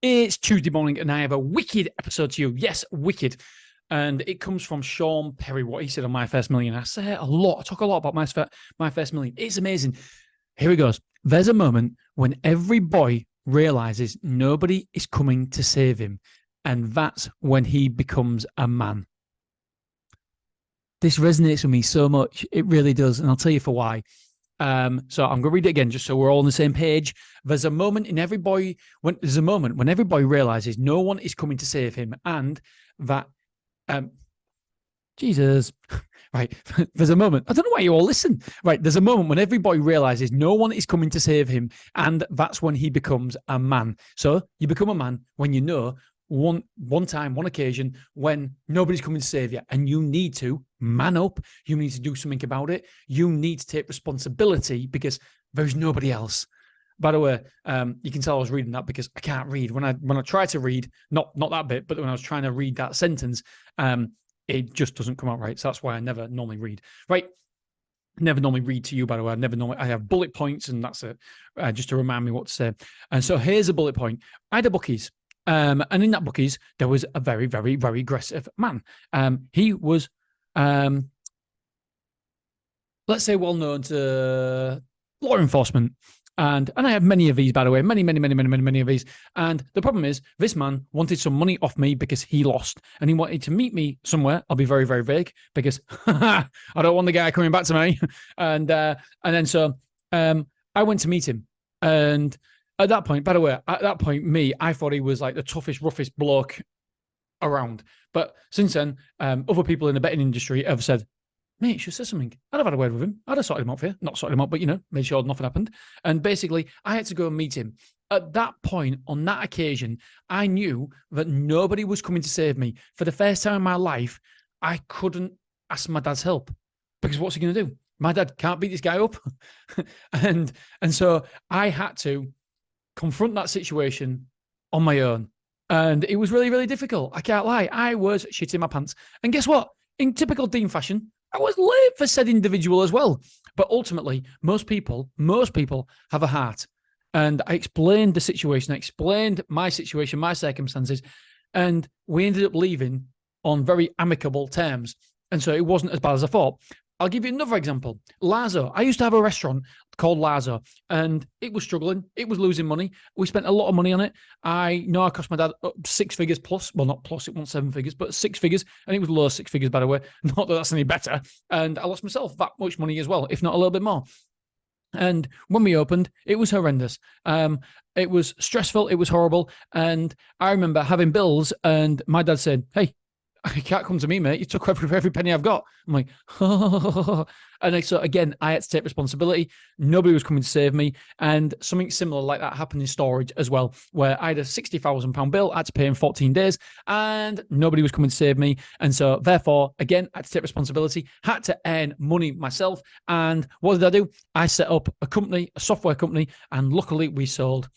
It's Tuesday morning and I have a wicked episode to you. Yes, wicked. And it comes from Sean Perry, what he said on My First Million. I say a lot. I talk a lot about My First Million. It's amazing. Here he goes. There's a moment when every boy realizes nobody is coming to save him. And that's when he becomes a man. This resonates with me so much. It really does. And I'll tell you for why. So I'm going to read it again, just so we're all on the same page. There's a moment when every boy realizes no one is coming to save him, and that, Jesus, right? There's a moment. I don't know why you all listen. Right? There's a moment when every boy realizes no one is coming to save him, and that's when he becomes a man. So you become a man when you know one occasion when nobody's coming to save you, and you need to man up. You need to do something about it. You need to take responsibility because there's nobody else. By the way, you can tell I was reading that because I can't read. When I try to read, not that bit, but when I was trying to read that sentence, it just doesn't come out right. So that's why I never normally read. Right. Never normally read to you, by the way. I have bullet points, and that's it, just to remind me what to say. And so here's a bullet point. I had a bookies. And in that bookies, there was a very, very, very aggressive man. He was, let's say, well known to law enforcement. And I have many of these, by the way, many of these. And the problem is, this man wanted some money off me because he lost, and he wanted to meet me somewhere. I'll be very, very vague because I don't want the guy coming back to me. And then so I went to meet him, and at that point, by the way, I thought he was like the toughest, roughest bloke around. But since then, other people in the betting industry have said, mate, you should say something. I'd have had a word with him. I'd have sorted him out for you. Not sorted him out, but, made sure nothing happened. And basically, I had to go and meet him. At that point, on that occasion, I knew that nobody was coming to save me. For the first time in my life, I couldn't ask my dad's help. Because what's he going to do? My dad can't beat this guy up. and so I had to confront that situation on my own. And it was really, really difficult. I can't lie. I was shitting my pants. And guess what? In typical Dean fashion, I was late for said individual as well. But ultimately, most people have a heart. And I explained the situation. I explained my situation, my circumstances. And we ended up leaving on very amicable terms. And so it wasn't as bad as I thought. I'll give you another example. Lazo. I used to have a restaurant called Lazo, and it was struggling. It was losing money. We spent a lot of money on it. I know I cost my dad 6 figures plus. Well, not plus, it wasn't 7 figures, but 6 figures. And it was low 6 figures, by the way. Not that that's any better. And I lost myself that much money as well, if not a little bit more. And when we opened, it was horrendous. It was stressful. It was horrible. And I remember having bills, and my dad said, hey, you can't come to me, mate. You took every penny I've got. I'm like, oh. And so again, I had to take responsibility. Nobody was coming to save me. And something similar like that happened in storage as well, where I had a £60,000 bill. I had to pay in 14 days, and nobody was coming to save me. And so therefore, again, I had to take responsibility, had to earn money myself. And what did I do? I set up a company, a software company, and luckily we sold,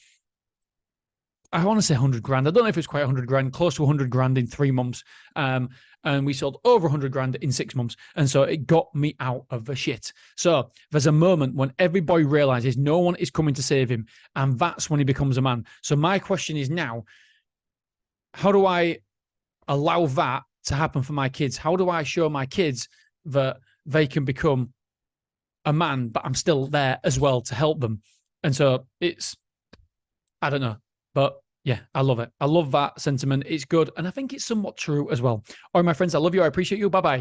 I want to say 100 grand. I don't know if it's quite 100 grand, close to 100 grand in 3 months. And we sold over 100 grand in 6 months. And so it got me out of the shit. So there's a moment when every boy realizes no one is coming to save him. And that's when he becomes a man. So my question is now, how do I allow that to happen for my kids? How do I show my kids that they can become a man, but I'm still there as well to help them? And so it's, I don't know, but yeah, I love it. I love that sentiment. It's good. And I think it's somewhat true as well. All right, my friends, I love you. I appreciate you. Bye-bye.